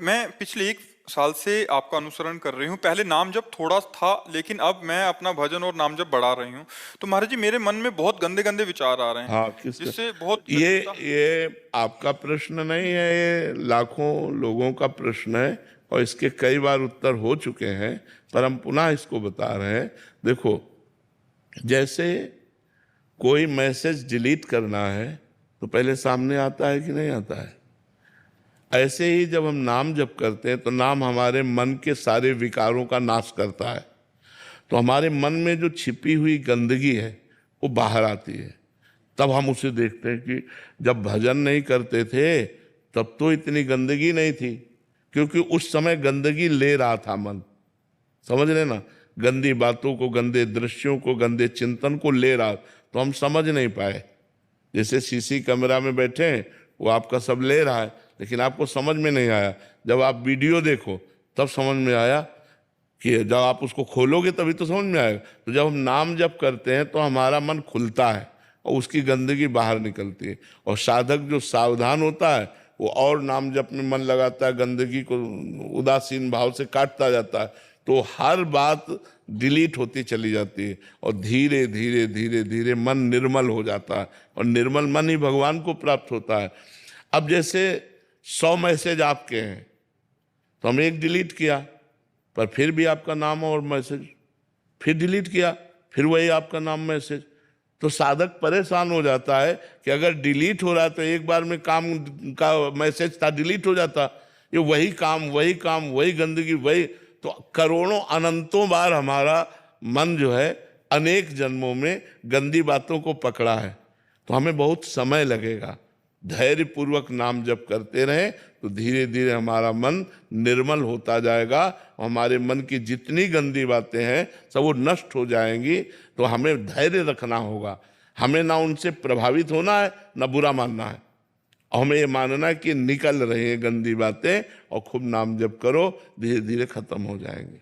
मैं पिछले 1 साल से आपका अनुसरण कर रही हूँ। पहले नाम जप थोड़ा था, लेकिन अब मैं अपना भजन और नाम जप बढ़ा रही हूँ। तो महाराज जी, मेरे मन में बहुत गंदे-गंदे विचार आ रहे हैं, हाँ, किसका? जिससे बहुत ये जटिलता। ये आपका प्रश्न नहीं है, ये लाखों लोगों का प्रश्न है और इसके कई बार उत्तर हो चुके हैं, पर हम पुनः इसको बता रहे हैं। देखो, जैसे कोई मैसेज डिलीट करना है तो पहले सामने आता है कि नहीं आता है? ऐसे ही जब हम नाम जप करते हैं तो नाम हमारे मन के सारे विकारों का नाश करता है। तो हमारे मन में जो छिपी हुई गंदगी है वो बाहर आती है। तब हम उसे देखते हैं कि जब भजन नहीं करते थे तब तो इतनी गंदगी नहीं थी, क्योंकि उस समय गंदगी ले रहा था मन। समझ रहे ना? गंदी बातों को, गंदे दृश्यों को, गंदे चिंतन को ले रहा, तो हम समझ नहीं पाए। जैसे सीसी कैमरा में बैठे हैं, वो आपका सब ले रहा है लेकिन आपको समझ में नहीं आया। जब आप वीडियो देखो तब समझ में आया, कि जब आप उसको खोलोगे तभी तो समझ में आएगा। तो जब हम नाम जप करते हैं तो हमारा मन खुलता है और उसकी गंदगी बाहर निकलती है। और साधक जो सावधान होता है वो और नाम जप में मन लगाता है, गंदगी को उदासीन भाव से काटता जाता है, तो हर बात डिलीट होती चली जाती है और धीरे धीरे धीरे धीरे मन निर्मल हो जाता है और निर्मल मन ही भगवान को प्राप्त होता है। अब जैसे 100 मैसेज आपके हैं तो हम एक डिलीट किया, पर फिर भी आपका नाम और मैसेज, फिर डिलीट किया, फिर वही आपका नाम मैसेज। तो साधक परेशान हो जाता है कि अगर डिलीट हो रहा है तो एक बार में काम का मैसेज था, डिलीट हो जाता, ये वही काम वही गंदगी वही। तो करोड़ों अनंतों बार हमारा मन जो है अनेक जन्मों में गंदी बातों को पकड़ा है। तो हमें बहुत समय लगेगा। धैर्य पूर्वक नाम जप करते रहें तो धीरे धीरे हमारा मन निर्मल होता जाएगा। हमारे मन की जितनी गंदी बातें हैं सब वो नष्ट हो जाएंगी। तो हमें धैर्य रखना होगा। हमें ना उनसे प्रभावित होना है ना बुरा मानना है, और हमें ये मानना है कि निकल रही हैं गंदी बातें और खूब नाम जप करो, धीरे धीरे खत्म हो जाएंगे।